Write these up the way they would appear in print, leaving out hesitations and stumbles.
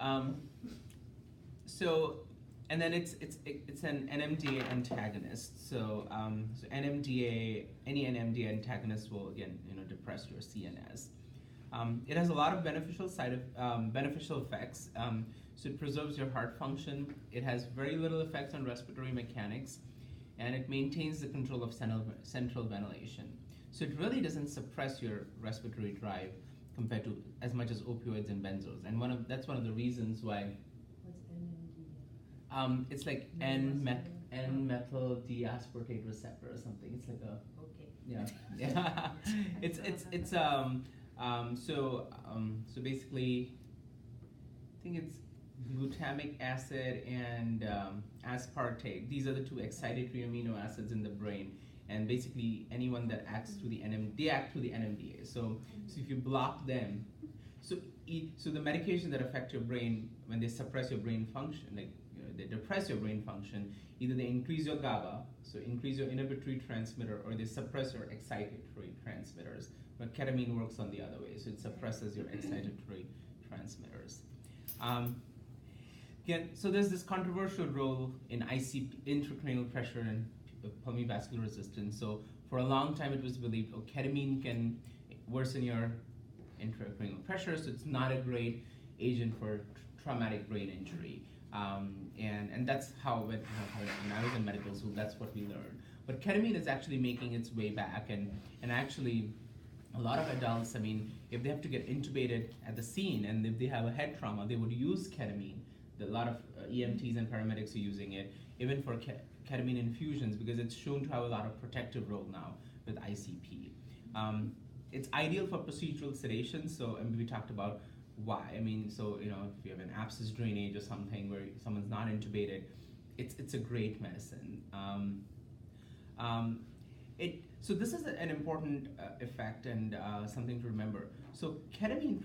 Um, so, and then it's an NMDA antagonist. So NMDA, any NMDA antagonist will again depress your CNS. It has a lot of beneficial effects. So it preserves your heart function. It has very little effects on respiratory mechanics, and it maintains the control of central ventilation. So it really doesn't suppress your respiratory drive compared to as much as opioids and benzos. And that's one of the reasons why. What's NMDA? It's like N-methyl deaspartate receptor or something. It's like a yeah. So basically, I think it's glutamic acid and aspartate. These are the two excitatory amino acids in the brain, and basically anyone that acts through the they act through the NMDA. So if you block them, so the medication that affect your brain when they suppress your brain function, like they depress your brain function, either they increase your GABA, so increase your inhibitory transmitter, or they suppress your excitatory transmitters. But ketamine works on the other way, so it suppresses your excitatory transmitters. Again, so there's this controversial role in ICP, intracranial pressure and pulmonary vascular resistance. So for a long time it was believed, ketamine can worsen your intracranial pressure, so it's not a great agent for traumatic brain injury. And that's how when I was in medical school, that's what we learned. But ketamine is actually making its way back, and actually a lot of adults, if they have to get intubated at the scene and if they have a head trauma, they would use ketamine. A lot of EMTs and paramedics are using it, even for ketamine infusions, because it's shown to have a lot of protective role now with ICP. It's ideal for procedural sedation, so we talked about why. So if you have an abscess drainage or something where someone's not intubated, it's a great medicine. So this is an important effect and something to remember. So ketamine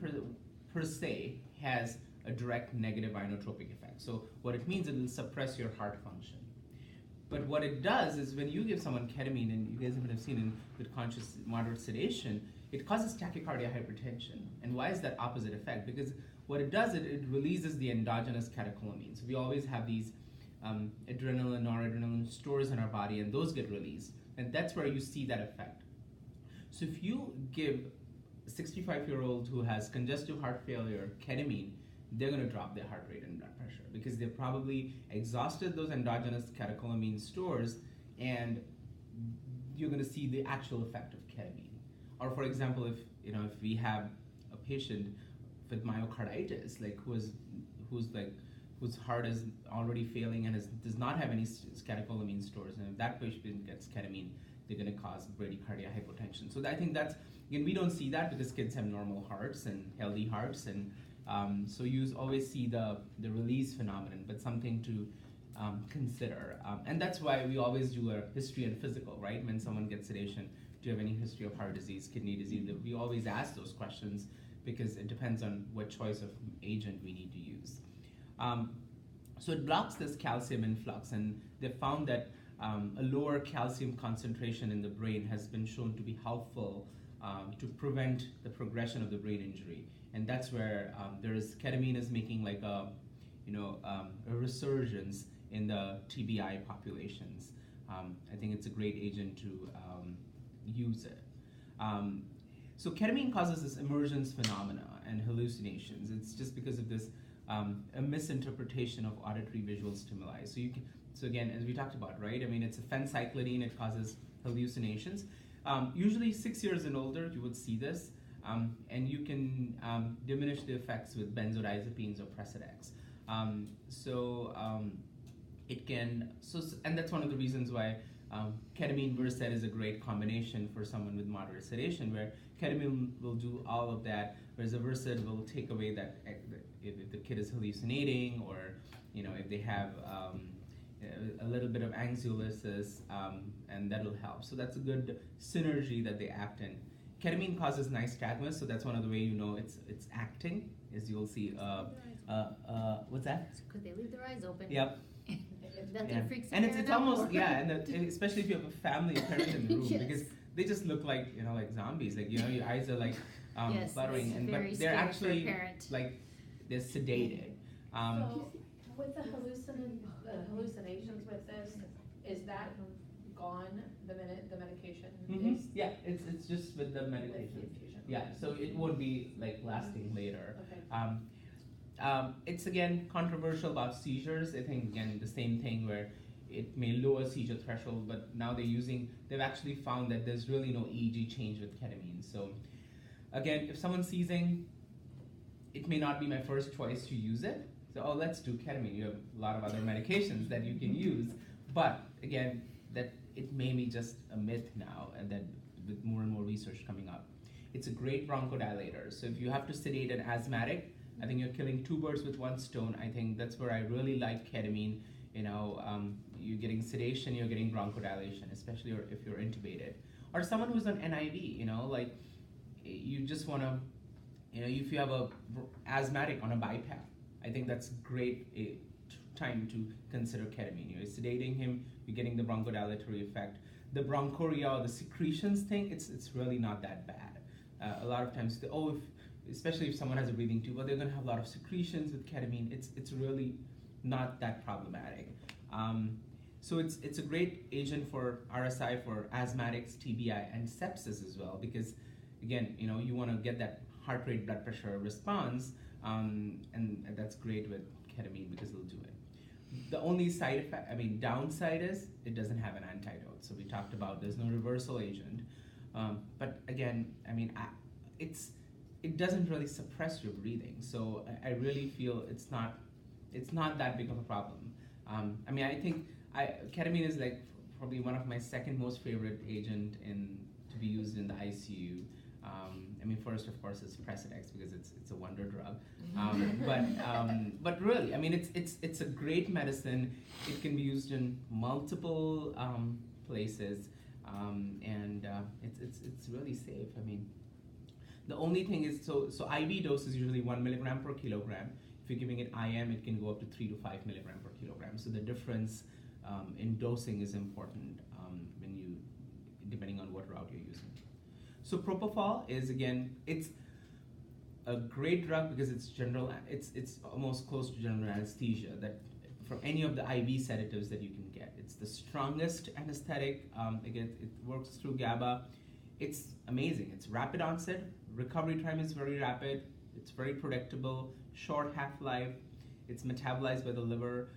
per se has a direct negative inotropic effect. So what it means, it will suppress your heart function. But what it does is when you give someone ketamine, and you guys have seen with conscious moderate sedation, it causes tachycardia hypertension. And why is that opposite effect? Because what it does, it releases the endogenous catecholamines. So we always have these adrenaline, noradrenaline stores in our body, and those get released. And that's where you see that effect. So if you give a 65-year-old who has congestive heart failure ketamine, they're going to drop their heart rate and blood pressure because they've probably exhausted those endogenous catecholamine stores, and you're going to see the actual effect of ketamine. Or for example, if we have a patient with myocarditis, like whose heart is already failing and does not have any catecholamine stores, and if that patient gets ketamine, they're going to cause bradycardia hypotension. So I think that's, again, we don't see that because kids have normal hearts and healthy hearts, and so you always see the release phenomenon, but something to consider. And that's why we always do a history and physical, right? When someone gets sedation, do you have any history of heart disease, kidney disease? We always ask those questions because it depends on what choice of agent we need to use. So it blocks this calcium influx, and they found that a lower calcium concentration in the brain has been shown to be helpful to prevent the progression of the brain injury. And that's where ketamine is making like a resurgence in the TBI populations. I think it's a great agent to use it. So ketamine causes this emergence phenomena and hallucinations. It's just because of this a misinterpretation of auditory visual stimuli. So again, as we talked about, right? It's a phencyclidine. It causes hallucinations. Usually 6 years and older, you would see this, and you can diminish the effects with benzodiazepines or Precedex. And that's one of the reasons why ketamine Versed is a great combination for someone with moderate sedation, where ketamine will do all of that, whereas a Versed will take away that if the kid is hallucinating, or if they have a little bit of anxiolysis, and that'll help. So that's a good synergy that they act in. Ketamine causes nystagmus, so that's one of the ways it's acting, is you'll see. What's that? Because they leave their eyes open. Yep. Nothing freaks and them it's out. almost and especially if you have a family parent in the room, Yes. because they just look like like zombies, like your eyes are like Yes, fluttering, it's very but they're scary for a actually parent. like they're sedated. So, with the hallucinations with this, is that gone the minute the medication Mm-hmm. is? Yeah, it's just with the medication. infusion? Yeah, so it won't be like lasting later. Okay. It's again controversial about seizures. I think again the same thing where it may lower seizure threshold, but now they've actually found that there's really no EEG change with ketamine. So again, if someone's seizing, it may not be my first choice to use it. So let's do ketamine. You have a lot of other medications that you can use, but again, that it may be just a myth now, and then with more and more research coming up. It's a great bronchodilator. So if you have to sedate an asthmatic, I think you're killing two birds with one stone. I think that's where I really like ketamine. You're getting sedation, you're getting bronchodilation, especially if you're intubated. Or someone who's on NIV, like you just want to, if you have a asthmatic on a BiPAP, I think that's great time to consider ketamine. You're sedating him, you're getting the bronchodilatory effect. The bronchoria or the secretions thing, it's really not that bad. A lot of times, especially if someone has a breathing tube, they're going to have a lot of secretions with ketamine. It's really not that problematic. So it's a great agent for RSI, for asthmatics, TBI, and sepsis as well, because again, you want to get that heart rate, blood pressure response, and that's great with ketamine because it'll do it. The only downside is it doesn't have an antidote. So we talked about there's no reversal agent, but again, it doesn't really suppress your breathing. So I really feel it's not that big of a problem. I think ketamine is like probably one of my second most favorite agent to be used in the ICU. First of course is Precedex because it's a wonder drug. But really, it's a great medicine. It can be used in multiple places, and it's really safe. The only thing is so IV dose is usually 1 milligram per kilogram. If you're giving it IM, it can go up to 3 to 5 milligram per kilogram. So the difference in dosing is important depending on what route you're using. So propofol is it's a great drug because it's almost close to general anesthesia that from any of the IV sedatives that you can get. It's the strongest anesthetic. It works through GABA. It's amazing. It's rapid onset. Recovery time is very rapid. It's very predictable. Short half-life. It's metabolized by the liver,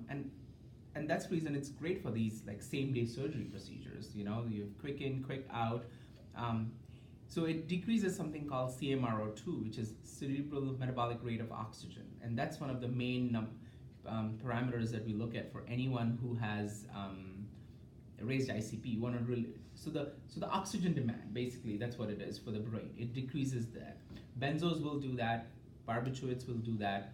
and that's the reason it's great for these like same-day surgery procedures. You have quick in, quick out. So it decreases something called CMRO2, which is cerebral metabolic rate of oxygen, and that's one of the main parameters that we look at for anyone who has raised ICP. You want to so the oxygen demand, basically, that's what it is for the brain. It decreases that. Benzos will do that. Barbiturates will do that.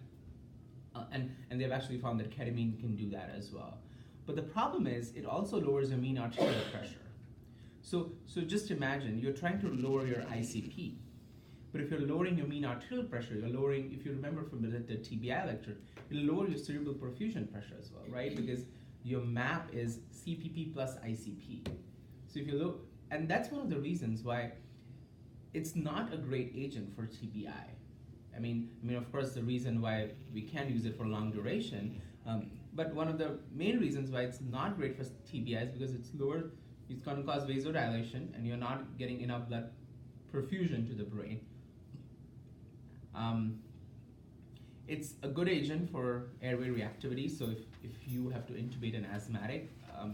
And they've actually found that ketamine can do that as well. But the problem is it also lowers your mean arterial pressure. So just imagine you're trying to lower your ICP, but if you're lowering your mean arterial pressure, you're lowering, if you remember from the TBI lecture, you'll lower your cerebral perfusion pressure as well, right? Because your MAP is CPP plus ICP. So if you look, and that's one of the reasons why it's not a great agent for TBI. Of course, the reason why we can't use it for long duration, but one of the main reasons why it's not great for TBI is because it's lower. It's going to cause vasodilation, and you're not getting enough blood perfusion to the brain. It's a good agent for airway reactivity. So if you have to intubate an asthmatic,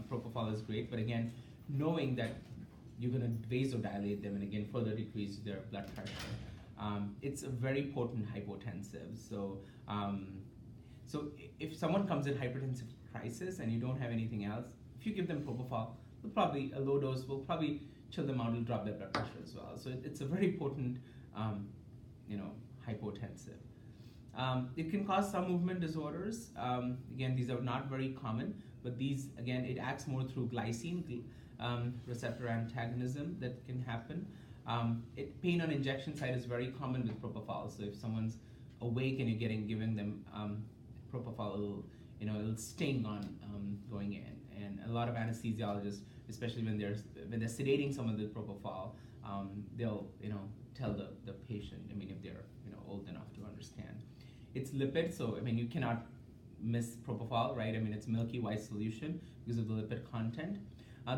propofol is great. But again, knowing that you're going to vasodilate them and again further decrease their blood pressure. It's a very potent hypotensive. So if someone comes in hypertensive crisis and you don't have anything else, if you give them propofol, a low dose will probably chill them out. It'll drop their blood pressure as well. So it's a very potent, hypotensive. It can cause some movement disorders. Again, these are not very common, but it acts more through glycine receptor antagonism that can happen. Pain on injection site is very common with propofol. So if someone's awake and you're giving them propofol, it'll sting on going in. And a lot of anesthesiologists, especially when they're sedating someone with propofol, they'll tell the patient. If they're old enough to understand. it's lipid, so I mean you cannot miss propofol, right? I mean it's milky white solution because of the lipid content.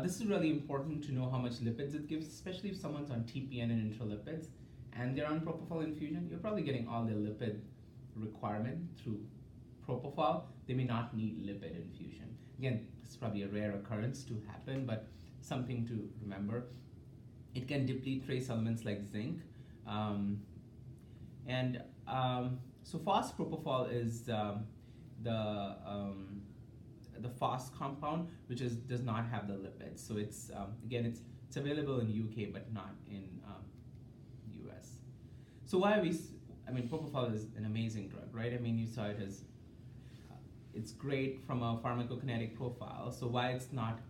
This is really important to know how much lipids it gives, especially if someone's on TPN and intralipids and they're on propofol infusion. You're probably getting all their lipid requirement through propofol. They may not need lipid infusion. Again, this is probably a rare occurrence to happen, but something to remember. It can deplete trace elements like zinc. So phosphopropofol is the phos compound, which does not have the lipids. So it's again it's available in UK but not in US. So why I mean propofol is an amazing drug, right? I mean you saw it as it's great from a pharmacokinetic profile. So why it's not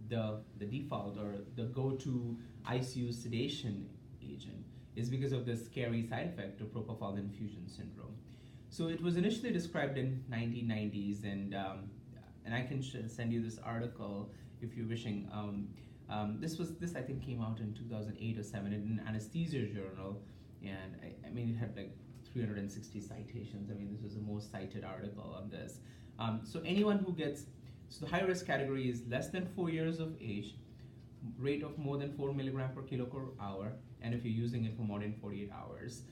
the default or the go-to ICU sedation agent is because of the scary side effect of propofol infusion syndrome. So it was initially described in 1990s, and I can send you this article if you're wishing. This I think came out in 2008 or 7 in an anesthesia journal, and I mean it had like 360 citations. I mean this was the most cited article on this. So anyone who gets, so the high risk category is less than 4 years of age, rate of more than 4 milligram per kilo per hour, and if you're using it for more than 48 hours.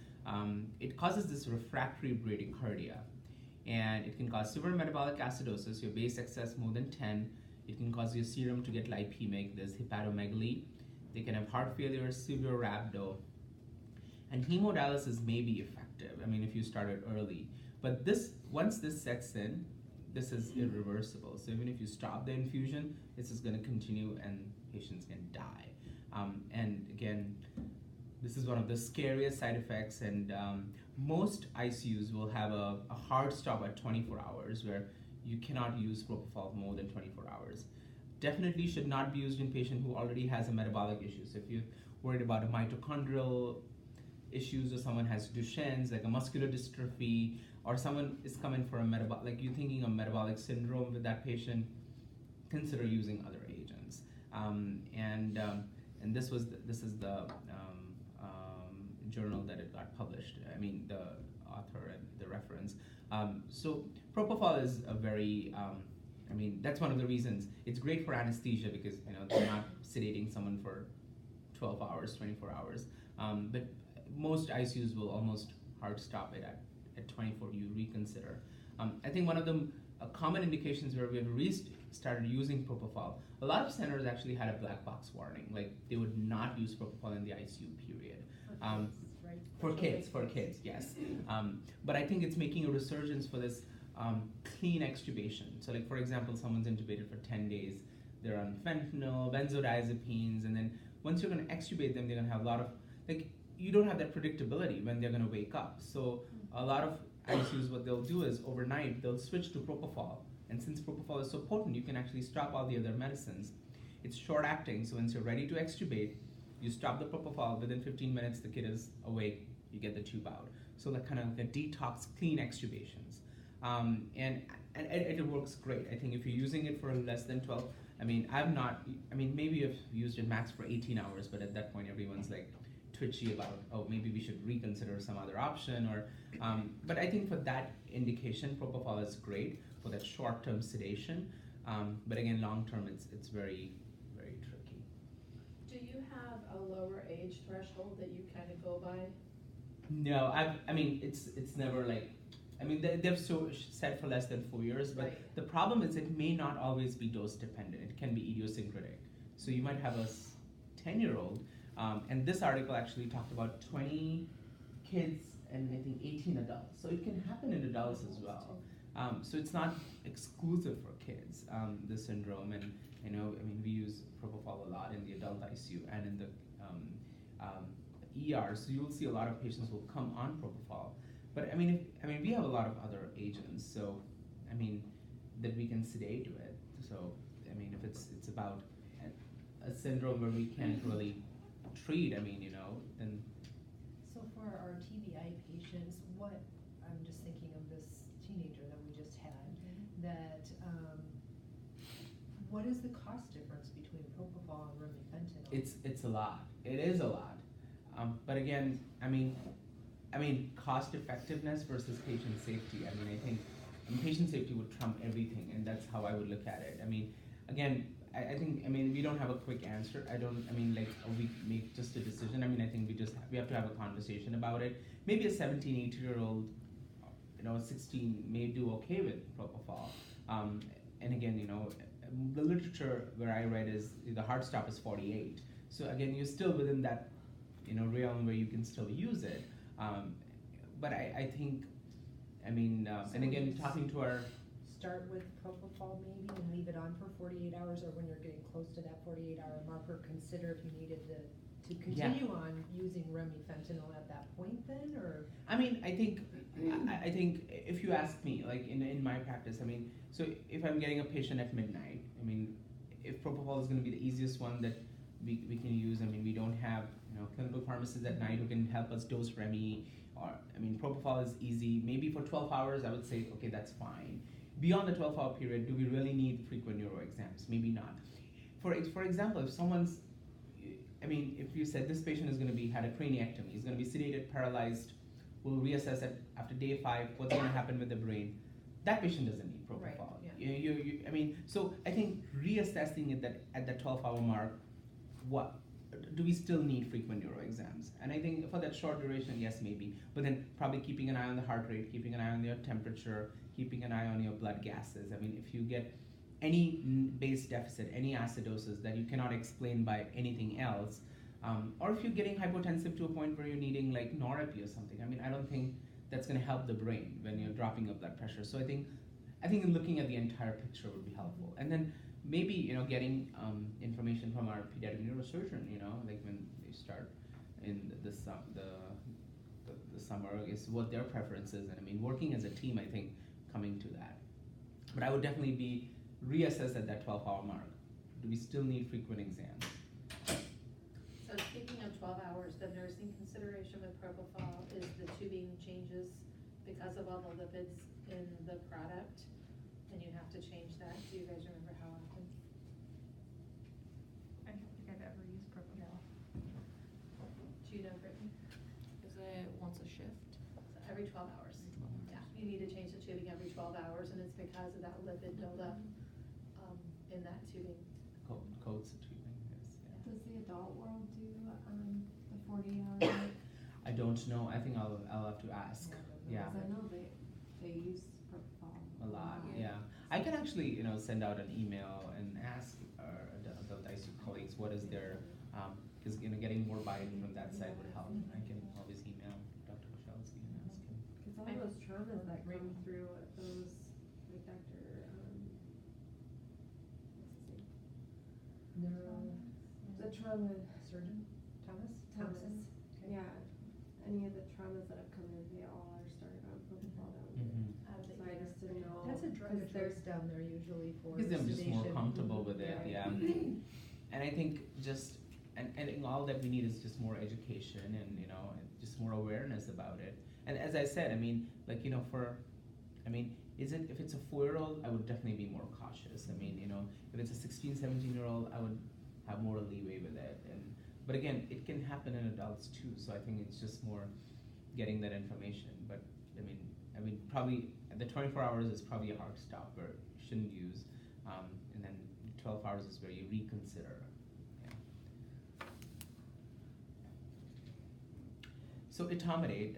It causes this refractory bradycardia, and it can cause severe metabolic acidosis, your base excess more than 10. It can cause your serum to get lipemic, there's hepatomegaly. They can have heart failure, severe rhabdo, and hemodialysis may be effective, I mean if you started early. But once this sets in, this is irreversible. So even if you stop the infusion, this is going to continue and patients can die. And again, this is one of the scariest side effects, and most ICUs will have a hard stop at 24 hours where you cannot use propofol more than 24 hours. Definitely should not be used in patient who already has a metabolic issue. So if you're worried about a mitochondrial issues, or someone has Duchenne's, like a muscular dystrophy, or someone is coming for a metabolic, like you're thinking of metabolic syndrome with that patient, consider using other agents. And this is the journal that it got published. I mean the author and the reference. So propofol is a very I mean that's one of the reasons it's great for anesthesia, because they're not sedating someone for 12 hours, 24 hours. But most ICUs will almost hard stop it at 24. You reconsider. I think one of the common indications where we have started using propofol, a lot of centers actually had a black box warning, like they would not use propofol in the ICU period. For kids, yes. But I think it's making a resurgence for this clean extubation. So like for example, someone's intubated for 10 days, they're on fentanyl, benzodiazepines, and then once you're going to extubate them, they're going to have a lot of, like, you don't have that predictability when they're going to wake up. So a lot of ICUs, what they'll do is overnight, they'll switch to propofol. And since propofol is so potent, you can actually stop all the other medicines. It's short acting, so once you're ready to extubate, you stop the propofol, within 15 minutes the kid is awake, you get the tube out. So that kind of like a detox, clean extubations. And it works great. I think if you're using it for less than 12, maybe you've used it max for 18 hours, but at that point everyone's like twitchy about, oh, maybe we should reconsider some other option, or, but I think for that indication, propofol is great for that short-term sedation. But again, long-term, it's very, very tricky. Do you have a lower age threshold that you kind of go by? No, it's never like, they've said for less than 4 years, but Right. The problem is it may not always be dose dependent. It can be idiosyncratic. So you might have a 10-year-old, and this article actually talked about 20 kids and I think 18 adults. So it can happen in adults as well. So it's not exclusive for kids, this syndrome, and we use propofol a lot in the adult ICU and in the ER. So you'll see a lot of patients will come on propofol. But we have a lot of other agents, so that we can sedate with. So if it's about a syndrome where we can't really treat, then. So for our TBI patients, I'm just thinking of this teenager that we just had, that what is the cost difference between propofol and remifentanil? It's a lot. It is a lot. But again, I mean, cost effectiveness versus patient safety. I mean, patient safety would trump everything, and that's how I would look at it. I mean, again, I think, I mean, we don't have a quick answer. I mean, like, we make just a decision. I mean, I think we have to have a conversation about it. Maybe a 17, 18-year-old, 16 may do okay with propofol. And again, the literature where I read is the hard stop is 48. So again, you're still within that, realm where you can still use it. But I think, I mean, and again, talking to our Start with propofol maybe and leave it on for 48 hours, or when you're getting close to that 48-hour marker, consider if you needed to continue on using remifentanil at that point then, or? I mean, I think if you ask me, like in my practice, I mean, so if I'm getting a patient at midnight, I mean, if propofol is going to be the easiest one that we can use, I mean, we don't have, clinical pharmacists at night who can help us dose Remi, or, I mean, propofol is easy. Maybe for 12 hours, I would say, okay, that's fine. Beyond the 12-hour period, do we really need frequent neuro exams? Maybe not. For example, if someone's, I mean, if you said this patient is going to had a craniectomy, he's going to be sedated, paralyzed, we'll reassess it after day 5, what's going to happen with the brain, that patient doesn't need propofol. Right, yeah. I mean, so I think reassessing it at that 12-hour mark, what do we still need frequent neuro exams? And I think for that short duration, yes, maybe. But then probably keeping an eye on the heart rate, keeping an eye on your temperature, keeping an eye on your blood gases. I mean, if you get any base deficit, any acidosis that you cannot explain by anything else, or if you're getting hypotensive to a point where you're needing like Norepinephrine or something, I mean, I don't think that's going to help the brain when you're dropping your blood pressure. So I think in looking at the entire picture would be helpful. And then maybe, getting information from our pediatric neurosurgeon, like when they start in the summer, is what their preference is. And I mean, working as a team, I think, coming to that. But I would definitely be reassessed at that 12-hour mark. Do we still need frequent exams? So speaking of 12 hours, the nursing consideration with propofol is the tubing changes because of all the lipids in the product, and you have to change that. Do you guys remember how often? I don't think I've ever used propofol. Do you know, Brittany? Is it once a shift? So every 12 hours. Yeah, you need to change the tubing every 12 hours, and it's because of that lipid buildup in that tubing. Codes of tubing, yes. Yeah. Does the adult world do the 40-hour? I don't know. I think I'll have to ask. Yeah. Because I know they use propofol A lot, yeah. I can actually, send out an email and ask our adult ICU colleagues what is their, because getting more buy-in from that side would help. I can always email Dr. Michalski and ask him. Because all those traumas that come through those, like Dr. The trauma Surgeon, Thomas? Thomas. Okay. Yeah, any of the traumas that have come in, they all are started on propofol down there. Mm-hmm. Out of the So I ear. just didn't know. That's a drug of 'cause there's choice down there usually for Because I'm just more sedation. comfortable with it, Right. yeah. And I think just, and all that we need is just more education and, just more awareness about it. And as I said, I mean, like, if it's a 4-year-old, I would definitely be more cautious. I mean, if it's a 16, 17-year-old, I would have more leeway with it. But again, it can happen in adults too, so I think it's just more getting that information. But I mean, probably the 24 hours is probably a hard stop where you shouldn't use, and then 12 hours is where you reconsider. Yeah. So etomidate,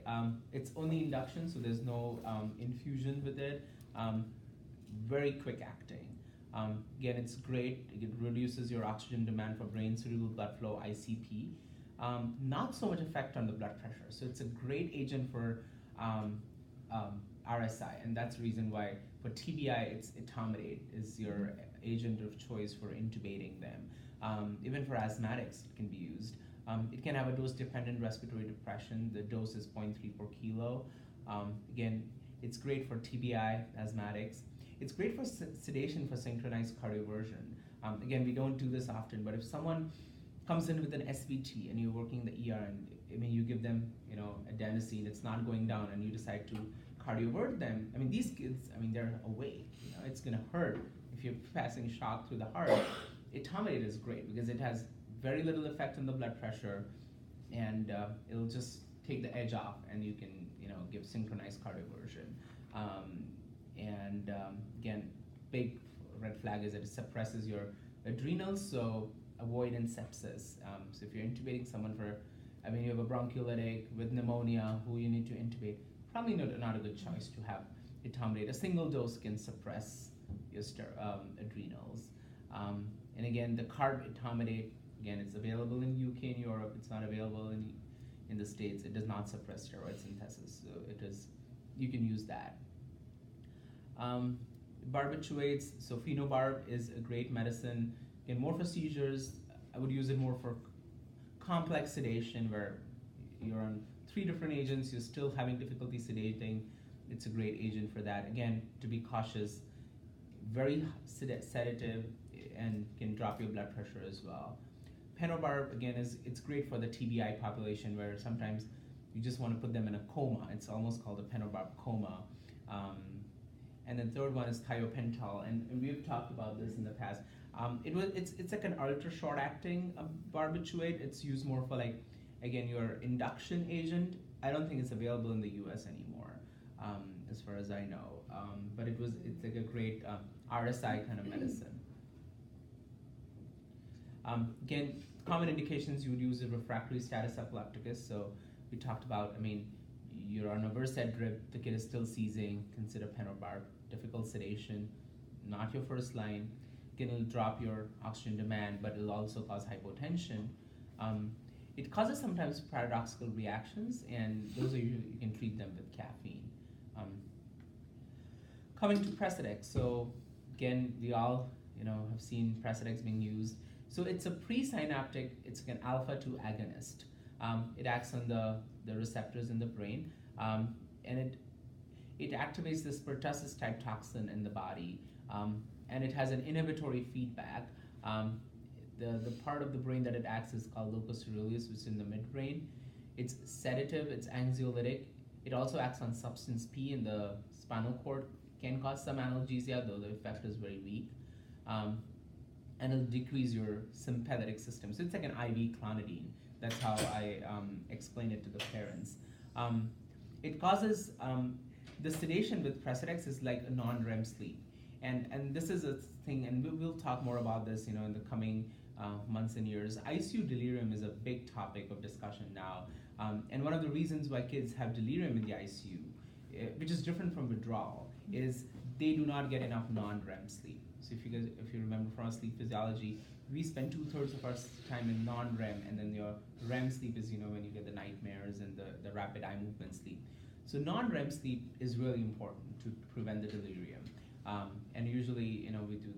it's only induction, so there's no infusion with it. Very quick acting. Again, it's great. It reduces your oxygen demand for brain cerebral blood flow, ICP. Not so much effect on the blood pressure. So it's a great agent for RSI, and that's the reason why for TBI, it's etomidate is your agent of choice for intubating them. Even for asthmatics, it can be used. It can have a dose-dependent respiratory depression. The dose is 0.3 per kilo. Again, it's great for TBI, asthmatics. It's great for sedation for synchronized cardioversion. Again, we don't do this often, but if someone comes in with an SVT and you're working the ER and you give them, adenosine, it's not going down, and you decide to cardiovert them. These kids, they're awake. It's gonna hurt if you're passing shock through the heart. Etomidate is great because it has very little effect on the blood pressure, and it'll just take the edge off, and you can give synchronized cardioversion. Again, big red flag is that it suppresses your adrenals, so avoiding sepsis. So if you're intubating someone you have a bronchiolitic with pneumonia who you need to intubate, probably not a good choice to have etomidate. A single dose can suppress your adrenals. And again, the carb etomidate, again, it's available in UK and Europe. It's not available in the States. It does not suppress steroid synthesis, so you can use that. Barbiturates, so phenobarb is a great medicine. Again, more for seizures. I would use it more for complex sedation where you're on 3 different agents, you're still having difficulty sedating. It's a great agent for that. Again, to be cautious, very sedative and can drop your blood pressure as well. Penobarb, again, it's great for the TBI population where sometimes you just want to put them in a coma. It's almost called a penobarb coma. And then third one is thiopental, and we've talked about this in the past. It's like an ultra short acting barbiturate. It's used more for your induction agent. I don't think it's available in the US anymore, as far as I know. But it's like a great RSI kind of medicine. Again, common indications you would use a refractory status epilepticus. So we talked about, you're on a Versed drip, the kid is still seizing, consider penobarb. Difficult sedation, not your first line. Again, it'll drop your oxygen demand, but it'll also cause hypotension. It causes sometimes paradoxical reactions, and those are usually, you can treat them with caffeine. Coming to Precedex, so again, we all have seen Precedex being used. So it's a presynaptic, it's an alpha-2 agonist. It acts on the receptors in the brain, and it activates this pertussis type toxin in the body, and it has an inhibitory feedback. The part of the brain that it acts is called locus coeruleus, which is in the midbrain. It's sedative, it's anxiolytic. It also acts on substance P in the spinal cord, can cause some analgesia, though the effect is very weak. And it'll decrease your sympathetic system. So it's like an IV clonidine. That's how I explain it to the parents. It causes, the sedation with Precedex is like a non-REM sleep. And this is a thing, and we'll talk more about this in the coming months and years. ICU delirium is a big topic of discussion now. And one of the reasons why kids have delirium in the ICU, which is different from withdrawal, is they do not get enough non-REM sleep. So if you remember from our sleep physiology, we spend 2/3 of our time in non-REM, and then your REM sleep is when you get the nightmares and the rapid eye movement sleep. So non-REM sleep is really important to prevent the delirium. And usually, we do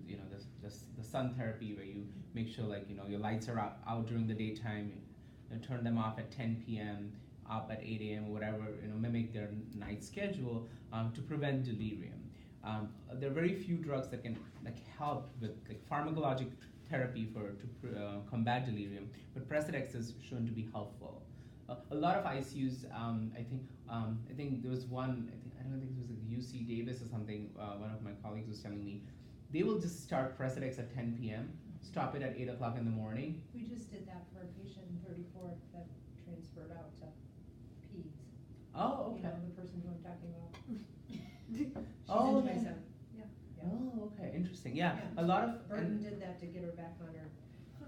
the sun therapy where you make sure your lights are out during the daytime, turn them off at 10 p.m., up at 8 a.m. or whatever, mimic their night schedule to prevent delirium. There are very few drugs that can help with pharmacologic therapy to combat delirium, but Precedex is shown to be helpful. A lot of ICUs, I think there was one, I don't think it was at UC Davis or something, one of my colleagues was telling me, they will just start Precedex at 10 p.m., stop it at 8 o'clock in the morning. We just did that for a patient in 34 that transferred out to peds. Oh, okay. The person who I'm talking about. She's Oh, in okay. 27. Yeah. Oh, okay, interesting. Yeah, a lot of Burton did that to get her back on her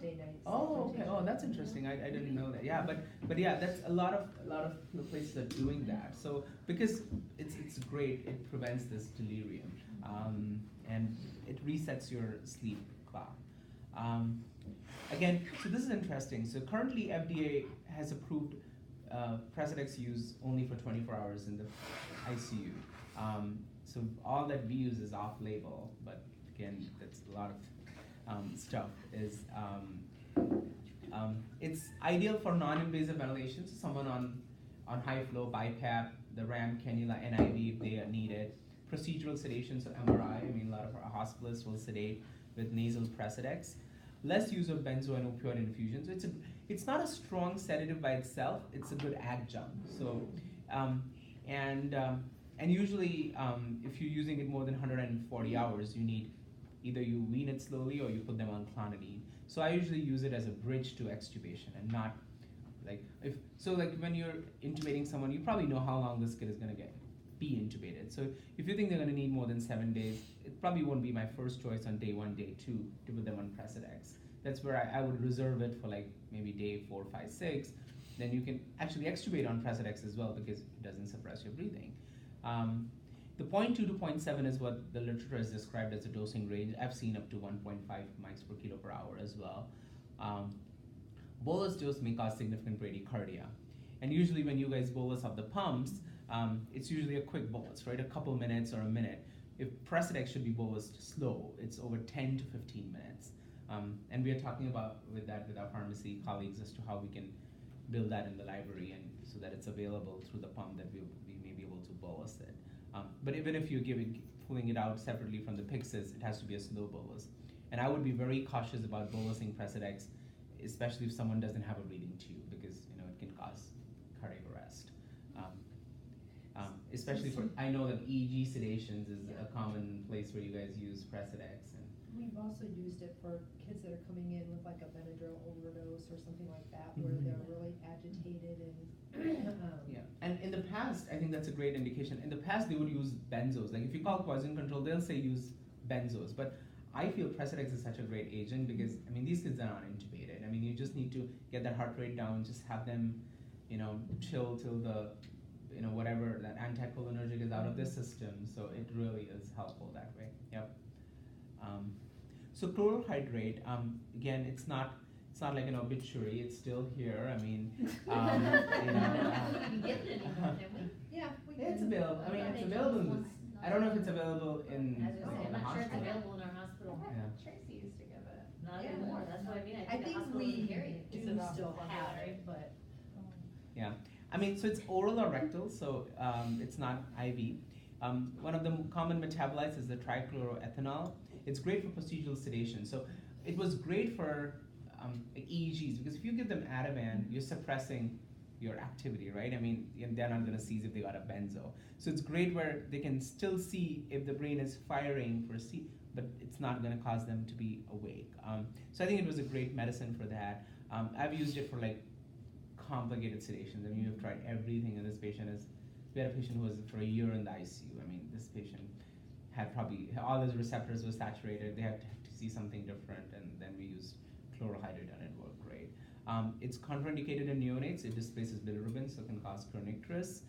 day-night. Oh, okay. Oh, that's interesting. I didn't know that. Yeah, but yeah, that's a lot of places are doing that. So because it's great, it prevents this delirium, and it resets your sleep clock. Again, so this is interesting. So currently, FDA has approved Precedex use only for 24 hours in the ICU. So all that we use is off-label, but again, that's a lot of stuff. It's ideal for non-invasive ventilation, so someone on high flow, BiPAP, the RAM, cannula, NIV if they need it. Procedural sedation, so MRI. A lot of our hospitalists will sedate with nasal Precedex. Less use of benzo and opioid infusions. So it's not a strong sedative by itself. It's a good adjunct. So and usually if you're using it more than 140 hours, you need either you wean it slowly or you put them on clonidine. So I usually use it as a bridge to extubation and not like If so, like when you're intubating someone, you probably know how long this kid is gonna be intubated. So if you think they're gonna need more than 7 days, it probably won't be my first choice on day 1, day 2 to put them on Precedex. That's where I would reserve it for like maybe day 4, 5, 6. Then you can actually extubate on Precedex as well because it doesn't suppress your breathing. The 0.2 to 0.7 is what the literature has described as a dosing range. I've seen up to 1.5 mics per kilo per hour as well. Bolus dose may cause significant bradycardia. And usually when you guys bolus up the pumps, it's usually a quick bolus, right? A couple minutes or a minute. If Precedex should be bolused slow, it's over 10 to 15 minutes. And we are talking about with our pharmacy colleagues as to how we can build that in the library and so that it's available through the pump that we may be able to bolus it. But even if you're pulling it out separately from the Pyxis, it has to be a slow bolus. And I would be very cautious about bolusing Precedex, especially if someone doesn't have a breathing tube, because it can cause cardiac arrest. Especially for, I know that EEG sedations is a common place where you guys use Precedex. And we've also used it for kids that are coming in with like a Benadryl overdose or something like that, where they're really agitated and yeah, and in the past, I think that's a great indication. In the past, they would use benzos. Like if you call poison control, they'll say use benzos. But I feel Precedex is such a great agent because these kids are not intubated. You just need to get their heart rate down, just have them, chill till the, whatever that anticholinergic is out of their system. So it really is helpful that way. Yep. So chlorohydrate, again, it's not like an obituary. It's still here. Yeah, it's available. It's available in this. I don't know if it's available in I was gonna say, the I'm not sure it's hospital. available in our hospital. Yeah. Tracy used to give it. Not Yeah. anymore, that's what I mean, I I think the think hospital we doesn't carry it. do It's not still have popular. it, but Yeah, so it's oral or rectal, so it's not IV. One of the common metabolites is the trichloroethanol. It's great for procedural sedation. So it was great for EEGs because if you give them Ativan, you're suppressing your activity, right? They're not going to seize if they got a benzo. So it's great where they can still see if the brain is firing for but it's not going to cause them to be awake. So I think it was a great medicine for that. I've used it for like complicated sedations. We've tried everything, and this patient we had a patient who was for a year in the ICU. This patient had probably all his receptors were saturated. They had to see something different, and then we used chlorohydrate and it worked great. It's contraindicated in neonates. It displaces bilirubin, so it can cause kernicterus.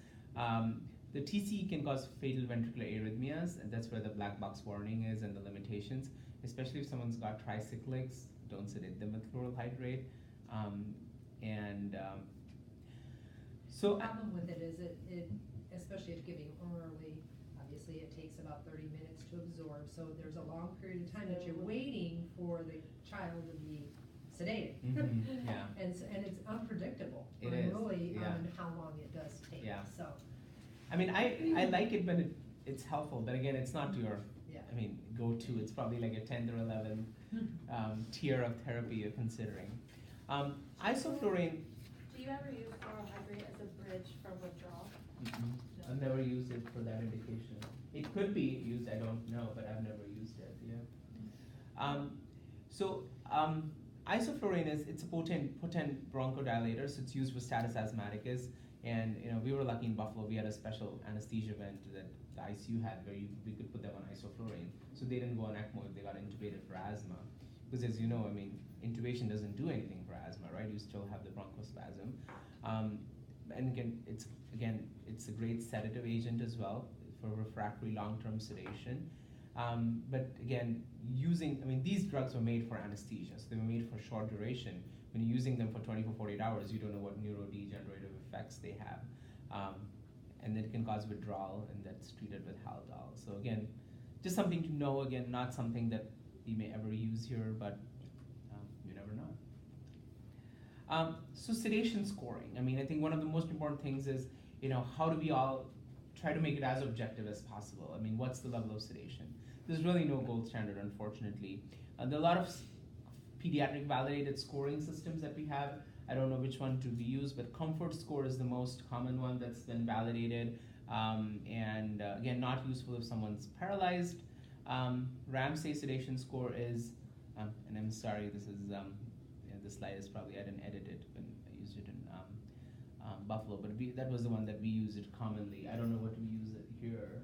The TCE can cause fatal ventricular arrhythmias, and that's where the black box warning is and the limitations. Especially if someone's got tricyclics, don't sedate them with chlorohydrate. the problem with it is it especially if giving orally, obviously it takes about 30 minutes to absorb, so there's a long period of time that you're waiting for the child to be sedated. Yeah. And it's unpredictable It on is, really yeah. on how long it does take. Yeah. So I like it when it's helpful, but again, it's not your yeah. go-to. It's probably like a 10th or 11th tier of therapy you're considering. Isoflurane. Do you ever use chlorohydrate as a bridge for withdrawal? I've never used it for that indication. It could be used, I don't know, but I've never used it. Yeah. Isoflurane it's a potent bronchodilator, so it's used for status asthmaticus. And we were lucky in Buffalo. We had a special anesthesia vent that the ICU had where we could put them on isoflurane, so they didn't go on ECMO if they got intubated for asthma. Because as you know, intubation doesn't do anything for asthma, right? You still have the bronchospasm. And it's a great sedative agent as well for refractory long-term sedation. But again, these drugs were made for anesthesia, so they were made for short duration. When you're using them for 24, 48 hours, you don't know what neurodegenerative effects they have. And it can cause withdrawal, and that's treated with Haldol. So again, just something to know, again, not something that we may ever use here, but you never know. So sedation scoring. I think one of the most important things is, how do we all try to make it as objective as possible? What's the level of sedation? There's really no gold standard, unfortunately. There are a lot of pediatric validated scoring systems that we have. I don't know which one to be used, but comfort score is the most common one that's been validated. Again, not useful if someone's paralyzed. Ramsay sedation score is, and I'm sorry, this is, this slide is probably, I didn't edit it when I used it in Buffalo, but that was the one that we used it commonly. I don't know what we use it here.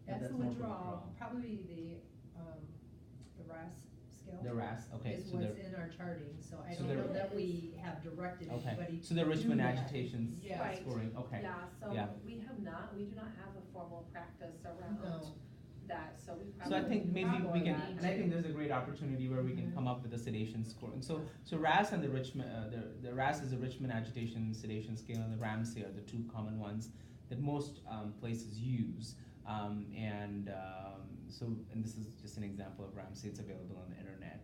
But That's the more for withdrawal, probably the RAS scale. The RAS, okay. Is So what's in our charting, so I so don't they're- know that we have directed okay. anybody So the to Richmond do that. agitations Yeah. Right. scoring. Okay. Yeah, so Yeah. we do not have a formal practice around No. that, so we So probably. I think maybe we Probably can, not. and I think there's a great opportunity where we can Mhm. come up with a sedation scoring. So RAS and the Richmond, the RAS is the Richmond agitation sedation scale, and the Ramsey are the two common ones that most places use. And this is just an example of Ramsey. It's available on the internet.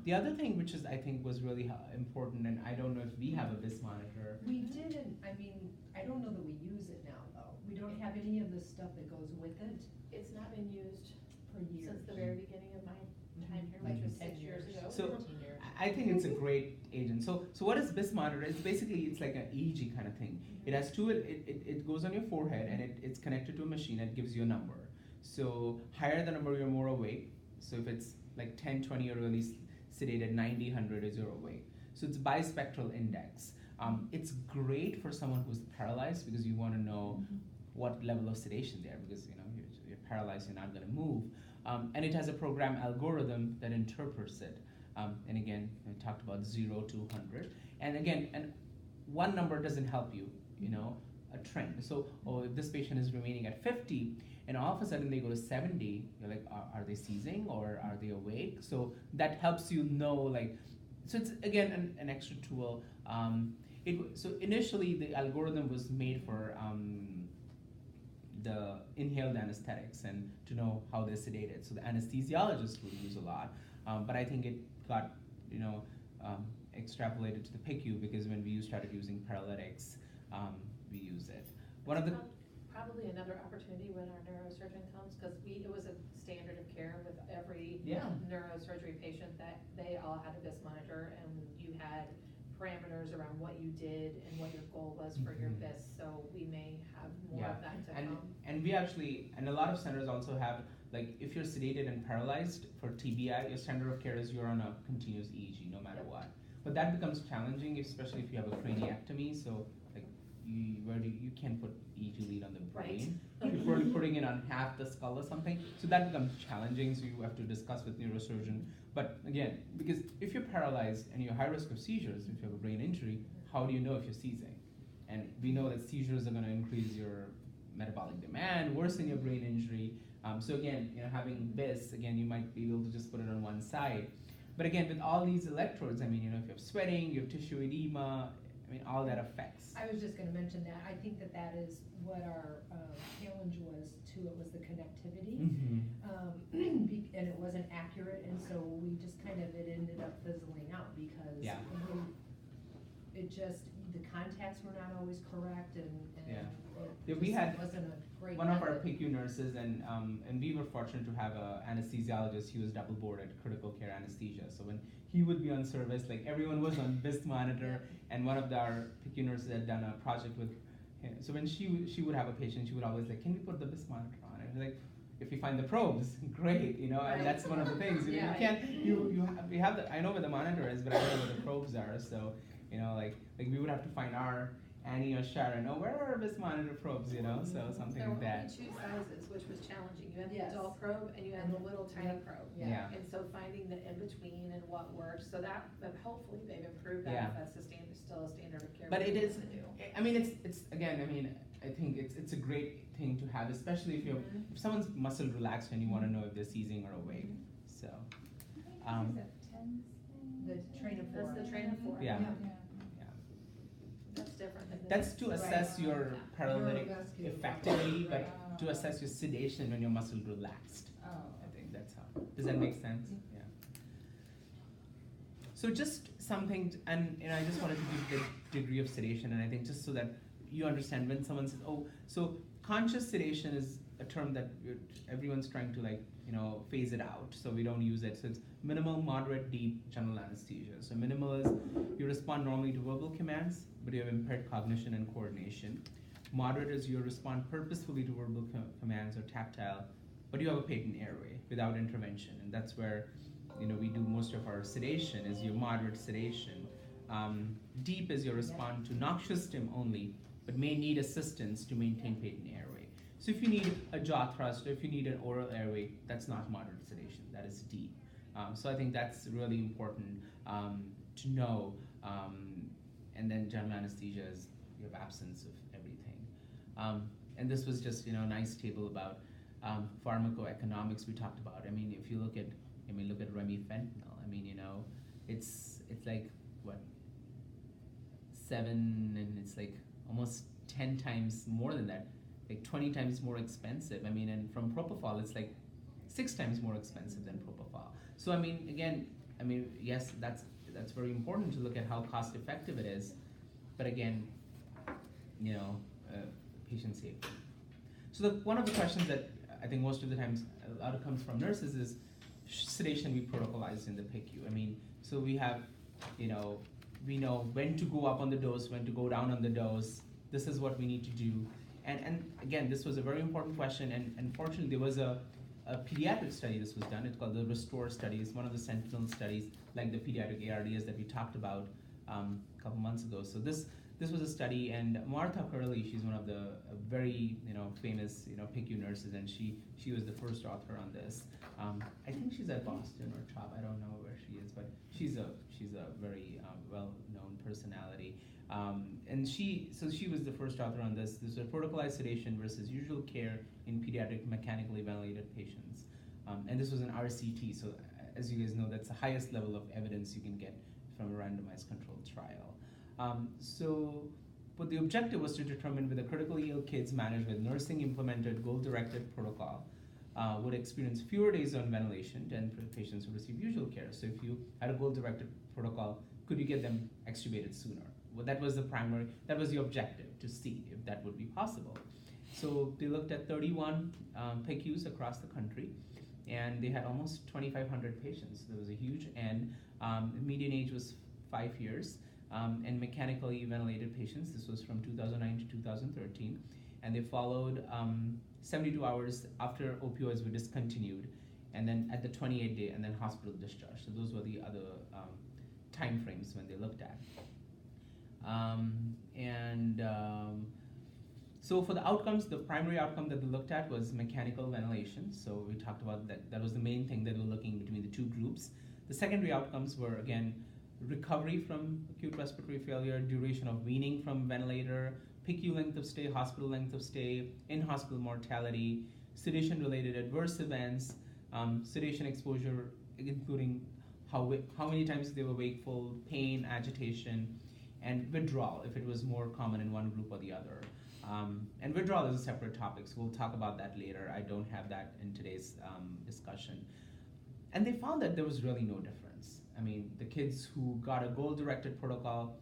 The other thing, which is I think was really important, and I don't know if we have a BIS monitor. We didn't, I mean, I don't know that we use it now, though. We don't have any of the stuff that goes with it It's not been used for years. since the very beginning of my time here, Like which was 10 6 years ago. So- 15 years. I think it's a great agent. So what is BIS monitor? It's basically it's like an EEG kind of thing. It has two. It goes on your forehead and it's connected to a machine that gives you a number. So higher the number, you're more awake. So if it's like 10, 20, you're really sedated. 90, 100 is you're awake. So it's bispectral index. It's great for someone who's paralyzed because you want to know what level of sedation they are because you're paralyzed, you're not going to move. And it has a program algorithm that interprets it. And again, I talked about 0 to 100. And again, one number doesn't help you, a trend. So, if this patient is remaining at 50, and all of a sudden they go to 70, you're like, are they seizing or are they awake? So that helps you know, like, so it's again an extra tool. So initially the algorithm was made for the inhaled anesthetics and to know how they're sedated. So the anesthesiologist would use a lot, but I think it got extrapolated to the PICU because when we started using paralytics, we use it. One of the Probably another opportunity when our neurosurgeon comes, because it was a standard of care with every Yeah. neurosurgery patient that they all had a BIS monitor, and you had parameters around what you did and what your goal was for your Mhm. BIS, so we may have more Yeah. of that to and come. and we actually and a lot of centers also have like if you're sedated and paralyzed for TBI, your standard of care is you're on a continuous EEG no matter Yep. what. But that becomes challenging, especially if you have a craniectomy. So like you can't put EEG lead on the brain. Right. You're probably putting it on half the skull or something. So that becomes challenging. So you have to discuss with neurosurgeon. But again, because if you're paralyzed and you're high risk of seizures, if you have a brain injury, how do you know if you're seizing? And we know that seizures are going to increase your metabolic demand, worsen your brain injury. So again, having BIS, again, you might be able to just put it on one side. But again, with all these electrodes, I mean, if you have sweating, you have tissue edema, I mean, all that affects. I was just gonna mention that, I think that is what our challenge was too, it was the connectivity. And it wasn't accurate, and so we just it ended up fizzling out because Yeah. it just, the contacts were not always correct and Yeah. it We just had wasn't a great one of our method. PICU nurses, and we were fortunate to have a anesthesiologist. He was double boarded critical care anesthesia. So when he would be on service, like everyone was on BIS monitor, and one of our PICU nurses had done a project with him. So when she would have a patient, she would always like, can we put the BIS monitor on? And like, if we find the probes, great, and that's one of the things. You can't, we have the, I know where the monitor is, but I don't know where the probes are. So, like we would have to find our Annie or Sharon, where are our BIS monitor probes, so something There were like that. only two sizes, which was challenging. You had the Yes. adult probe and you had the little tiny Yep. probe. Yeah. And so finding the in-between and what works, so that hopefully they've improved that, Yeah. if that's still a standard of care. But we it is, want to do. I mean, it's again, I mean, I think it's a great thing to have, especially if if someone's muscle relaxed and you want to know if they're seizing or awake. So, The train of four. That's the train of four. Yeah. That's different than. that's to assess Right. your paralytic Neurovascular. effectively, but Right. to assess your sedation when your muscle relaxed. Oh. I think that's how. Does that make sense? Yeah. So just something, and I just wanted to give the degree of sedation, and I think just so that you understand when someone says, so conscious sedation is a term that everyone's trying to phase it out, so we don't use it. So it's minimal, moderate, deep, general anesthesia. So minimal is you respond normally to verbal commands, but you have impaired cognition and coordination. Moderate is you respond purposefully to verbal commands or tactile, but you have a patent airway without intervention, and that's where we do most of our sedation is your moderate sedation. deep is your response to noxious stim only, but may need assistance to maintain patent airway. So if you need a jaw thrust or if you need an oral airway, that's not moderate sedation, that is deep. So I think that's really important to know. And then general anesthesia is you have absence of everything. And this was just a nice table about pharmacoeconomics we talked about. I mean, if you look at remifentanil. I mean, it's like what 7, and it's like almost 10 times more than that, like 20 times more expensive. I mean, and from propofol, it's like 6 times more expensive than propofol. So I mean, again, yes, that's very important to look at how cost effective it is, but again, patient safety. So one of the questions that I think most of the times a lot of comes from nurses is, sedation be protocolized in the PICU? I mean, so we have, we know when to go up on the dose, when to go down on the dose. This is what we need to do. And again, this was a very important question, and unfortunately there was a pediatric study this was done. It's called the RESTORE study. It's one of the sentinel studies, like the pediatric ARDS that we talked about a couple months ago. So this was a study, and Martha Hurley, she's one of the very famous PICU nurses, and she was the first author on this. I think she's at Boston or CHOP. I don't know where she is, but she's a very well-known personality. And she was the first author on this. This was protocolized sedation versus usual care in pediatric mechanically ventilated patients. And this was an RCT, so as you guys know, that's the highest level of evidence you can get from a randomized controlled trial. But the objective was to determine whether critically ill kids managed with nursing implemented goal-directed protocol would experience fewer days on ventilation than patients who receive usual care. So if you had a goal-directed protocol, could you get them extubated sooner? Well, that was the objective, to see if that would be possible. So they looked at 31 PICUs across the country, and they had almost 2,500 patients. There was a huge N. The median age was 5 years. And mechanically ventilated patients. This was from 2009 to 2013, and they followed 72 hours after opioids were discontinued, and then at the 28th day, and then hospital discharge. So those were the other time frames when they looked at. So for the outcomes, the primary outcome that they looked at was mechanical ventilation. So we talked about that. That was the main thing that they were looking between the two groups. The secondary outcomes were, again, recovery from acute respiratory failure, duration of weaning from ventilator, PICU length of stay, hospital length of stay, in-hospital mortality, sedation-related adverse events, sedation exposure, including how many times they were wakeful, pain, agitation, and withdrawal, if it was more common in one group or the other. And withdrawal is a separate topic, so we'll talk about that later. I don't have that in today's discussion. And they found that there was really no difference. I mean, the kids who got a goal-directed protocol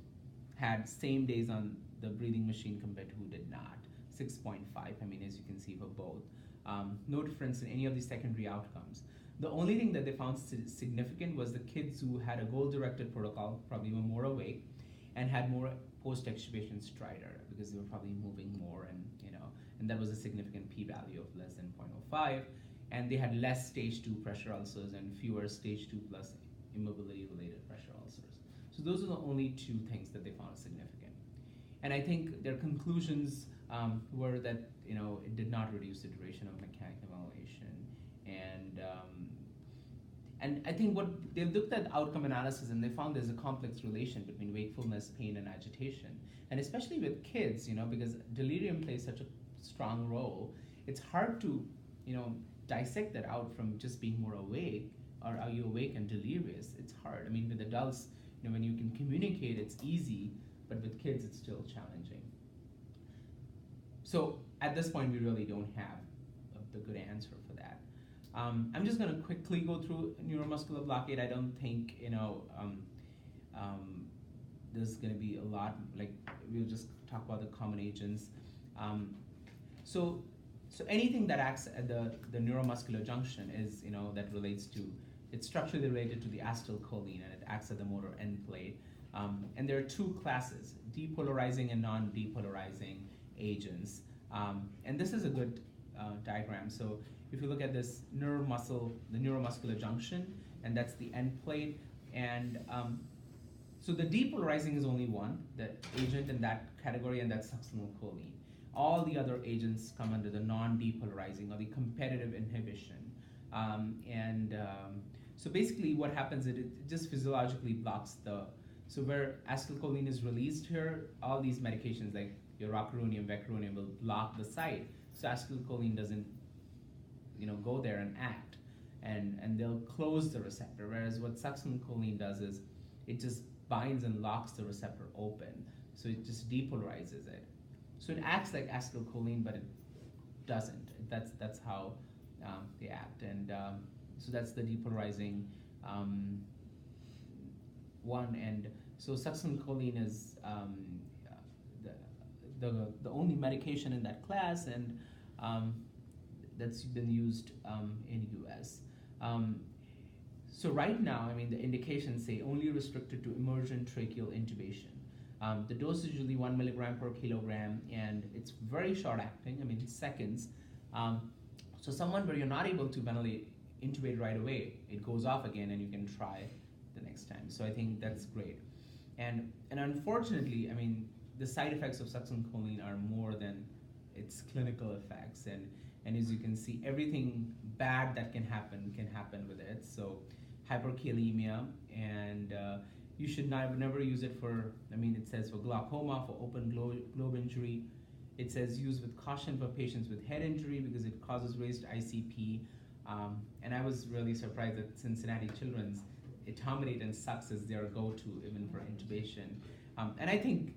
had same days on the breathing machine compared to who did not. 6.5, I mean, as you can see for both. No difference in any of the secondary outcomes. The only thing that they found significant was the kids who had a goal-directed protocol probably were more awake and had more post-extubation stridor because they were probably moving more, and that was a significant p-value of less than 0.05. And they had less stage 2 pressure ulcers and fewer stage 2 plus immobility-related pressure ulcers. So those are the only 2 things that they found significant. And I think their conclusions were that it did not reduce the duration of mechanical ventilation. And I think what they looked at outcome analysis, and they found there's a complex relation between wakefulness, pain, and agitation. And especially with kids, because delirium plays such a strong role, it's hard to dissect that out from just being more awake, or are you awake and delirious? It's hard. I mean, with adults, when you can communicate, it's easy, but with kids, it's still challenging. So at this point, we really don't have the good answer for that. I'm just going to quickly go through neuromuscular blockade. I don't think there's going to be a lot. Like, we'll just talk about the common agents. So anything that acts at the neuromuscular junction is, that relates to, it's structurally related to the acetylcholine, and it acts at the motor end plate. And there are 2 classes, depolarizing and non-depolarizing agents. And this is a good diagram. So if you look at this the neuromuscular junction, and that's the end plate. And So the depolarizing is only one, the agent in that category, and that's succinylcholine. All the other agents come under the non-depolarizing or the competitive inhibition. So basically what happens is it just physiologically blocks so where acetylcholine is released here, all these medications like your rocuronium, vecuronium will block the site. So acetylcholine doesn't, go there and act. And they'll close the receptor, whereas what succinylcholine does is it just binds and locks the receptor open. So it just depolarizes it. So it acts like acetylcholine, but it doesn't. That's how they act. And so that's the depolarizing one. And so succinylcholine is the only medication in that class, and that's been used in US. So right now, the indications say only restricted to emergent tracheal intubation. The dose is usually 1 milligram per kilogram, and it's very short acting, seconds. So someone where you're not able to ventilate, intubate right away, it goes off again and you can try the next time. So I think that's great. And unfortunately, the side effects of succinylcholine are more than its clinical effects. And as you can see, everything bad that can happen with it. So hyperkalemia, and you should never use it for, it says for glaucoma, for open globe injury. It says use with caution for patients with head injury because it causes raised ICP. And I was really surprised that Cincinnati Children's, etomidate and sucks is their go-to even for intubation. And I think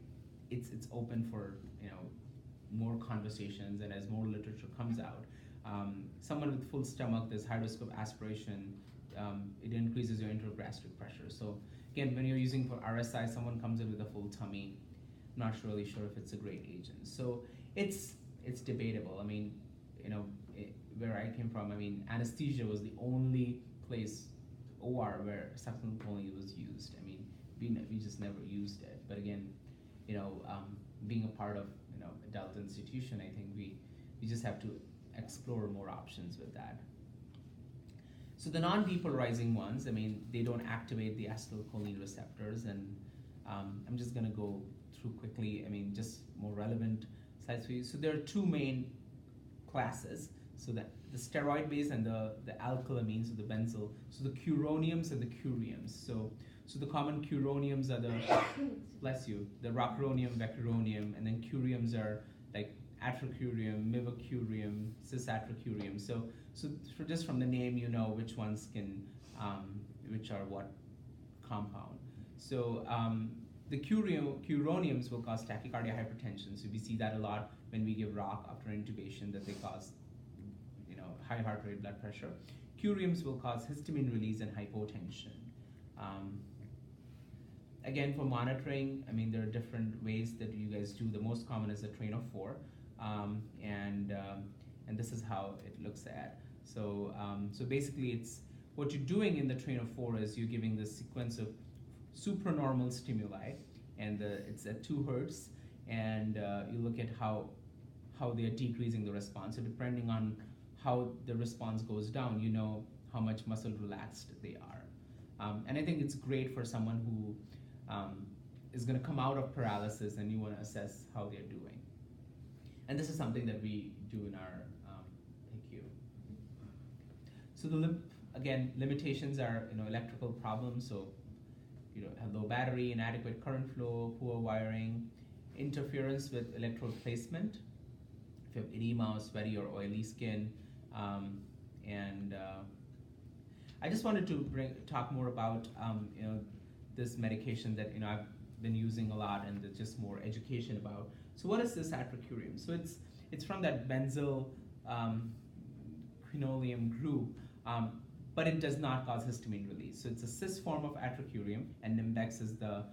it's open for more conversations, and as more literature comes out. Someone with full stomach, there's high risk of aspiration. It increases your intragastric pressure. So again, when you're using for RSI, someone comes in with a full tummy, not really sure if it's a great agent. So it's debatable. Where I came from, anesthesia was the only place, OR, where succinylcholine was used. We just never used it. But again, being a part of adult institution, I think we just have to explore more options with that. So the non-depolarizing ones, they don't activate the acetylcholine receptors, and I'm just gonna go through quickly, just more relevant slides for you. So there are two main classes. So the steroid base and the alkylamines, so the benzyl, so the curoniums and the curiums. So the common curoniums are the, bless you, the rocuronium, vecuronium, and then curiums are like atracurium, mivacurium, cisatracurium. So just from the name, which ones can, which are what compound. So the curoniums will cause tachycardia, hypertension. So we see that a lot when we give rock after intubation, that they cause high heart rate, blood pressure. Curiums will cause histamine release and hypotension. Again, for monitoring, there are different ways that you guys do. The most common is the train of 4, and this is how it looks at. So basically, it's what you're doing in the train of 4 is you're giving the sequence of supranormal stimuli, and it's at 2 hertz, and you look at how they are decreasing the response. So depending on how the response goes down, how much muscle relaxed they are. And I think it's great for someone who is going to come out of paralysis and you want to assess how they're doing. And this is something that we do in our PICU. So again, limitations are electrical problems. So have low battery, inadequate current flow, poor wiring, interference with electrode placement. If you have edema or sweaty or oily skin, and I just wanted to talk more about this medication that I've been using a lot, and just more education about. So what is this atracurium? So it's from that benzyl quinoline group, but it does not cause histamine release. So it's a cis form of atracurium, and Nimbex is the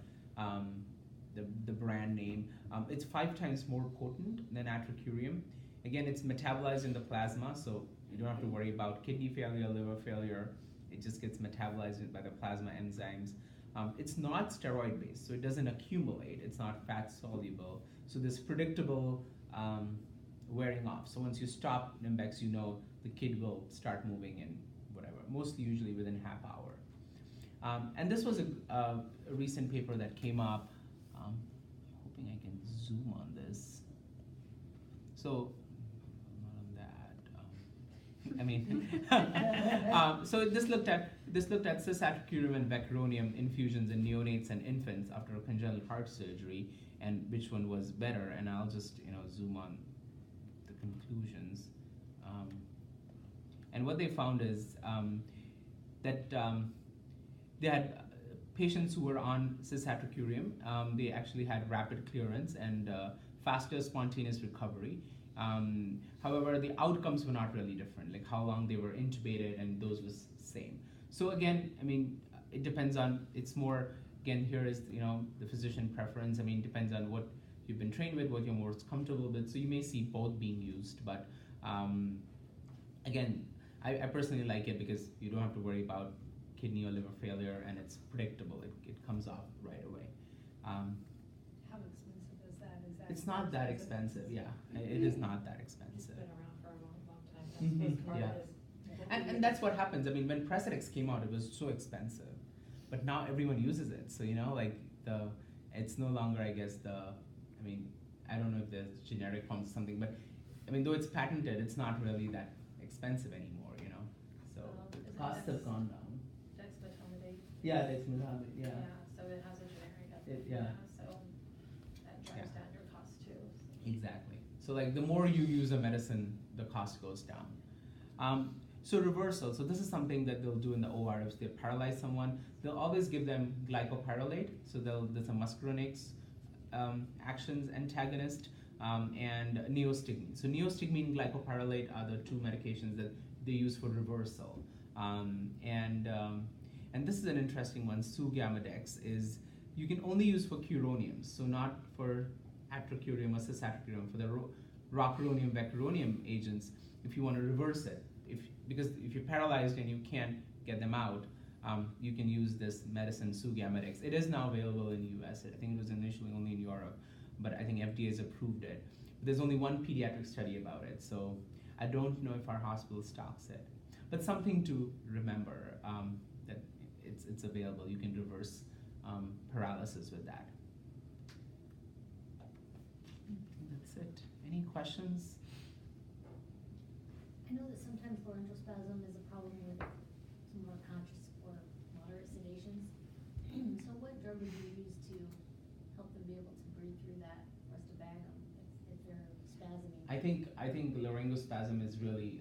brand name. It's 5 times more potent than atracurium. Again, it's metabolized in the plasma, so you don't have to worry about kidney failure, liver failure. It just gets metabolized by the plasma enzymes. It's not steroid based, so it doesn't accumulate. It's not fat soluble. So this predictable wearing off. So once you stop Nimbex, the kid will start moving in whatever, mostly usually within half hour. And this was a recent paper that came up. Hoping I can zoom on this. So, not on that. I mean, so this looked at cisatracurium and vecuronium infusions in neonates and infants after congenital heart surgery, and which one was better. And I'll just zoom on the conclusions. And what they found is that they had patients who were on cisatracurium. They actually had rapid clearance and faster spontaneous recovery. However, the outcomes were not really different, like how long they were intubated, and those was same. So again, I mean, it depends on, it's more, again, here is, the physician preference. I mean, it depends on what you've been trained with, what you're most comfortable with. So you may see both being used, but again, I personally like it because you don't have to worry about kidney or liver failure, and it's predictable. It comes off right away. How expensive is that? It's not that expensive, yeah. It is not that It's expensive. been around for a long, long time. Mhm, That's what yeah. part is. And that's what happens. I mean, when Precedex came out, it was so expensive, but now everyone uses it. So it's no longer, I guess, I mean, I don't know if there's generic forms or something, but I mean, though it's patented, it's not really that expensive anymore. So Is it costs have gone down. Dexmedetomidate? Yeah, dexmedetomidate. Yeah. So it has a generic up It- there, yeah. so that drives down your cost too. Exactly. So the more you use a medicine, the cost goes down. So reversal. So this is something that they'll do in the OR if they paralyze someone. They'll always give them glycopyrrolate. So there's a muscarinic actions antagonist and neostigmine. So neostigmine and glycopyrrolate are the two medications that they use for reversal. And this is an interesting one. Sugamadex is you can only use for curoniums, so not for atracurium or cisatracurium. For the rocuronium, vecuronium agents, if you want to reverse it, because if you're paralyzed and you can't get them out, you can use this medicine Sugamadex. It is now available in the US. I think it was initially only in Europe, but I think FDA has approved it. There's only one pediatric study about it, so I don't know if our hospital stocks it. But something to remember, that it's available. You can reverse paralysis with that. That's it. Any questions? I know that sometimes laryngospasm is a problem with some more conscious or moderate sedations. So what drug would you use to help them be able to breathe through that for us to bag them if they're spasming? I think laryngospasm is really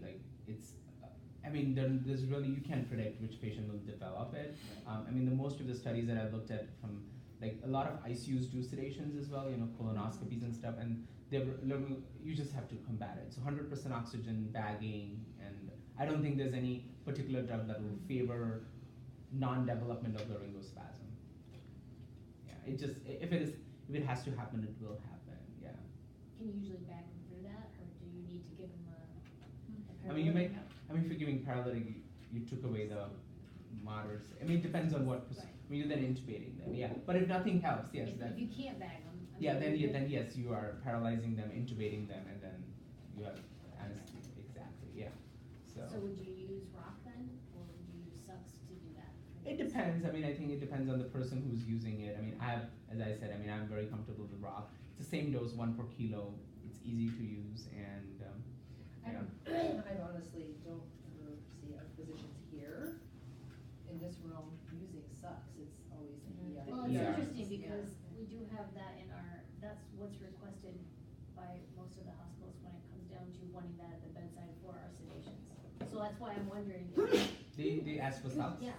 there's really, you can't predict which patient will develop it. The most of the studies that I've looked at from a lot of ICUs do sedations as well, colonoscopies and stuff, and you just have to combat it. So 100% oxygen bagging, and I don't think there's any particular drug that will favor non-development of laryngospasm. Yeah, if it has to happen, it will happen. Yeah. Can you usually bag them through that, or do you need to give them a if you're giving paralytic, you took away the moderate. It depends on what. Right. You're then intubating them. Yeah, but if nothing helps, yes, if you can't bag them. then yes, you are paralyzing them, intubating them, and then you have anesthesia. Exactly. Yeah. So would you use rock then, or would you use sucks to do that? it depends. I think it depends on the person who's using it. As I said, I'm very comfortable with rock. It's the same dose, 1 per kilo. It's easy to use, and I honestly don't ever see our physicians here in this realm using sucks. It's always in the ER. Well, it's Yeah. interesting because we do have that in that's what's requested by most of the hospitals when it comes down to wanting that at the bedside for our sedations. So that's why I'm wondering. they ask for subs. Yeah.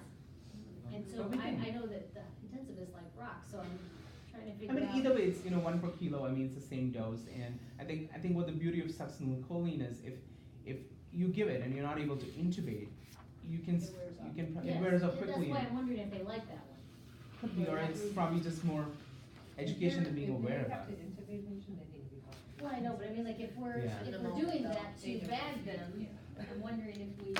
And so But we can- I know that the intensivist like rock, so I'm trying to figure out. Either way, it's 1 per kilo. It's the same dose, and I think what the beauty of succinylcholine is, if you give it and you're not able to intubate, it Yes, wears off quickly. That's why I'm wondering if they like that one. Could be, or it's probably just more education than being aware If about they it. have to intubate a patient, they need to be hospitalized. Well, I know, but if we're Yeah. doing that to bag them, I'm wondering if we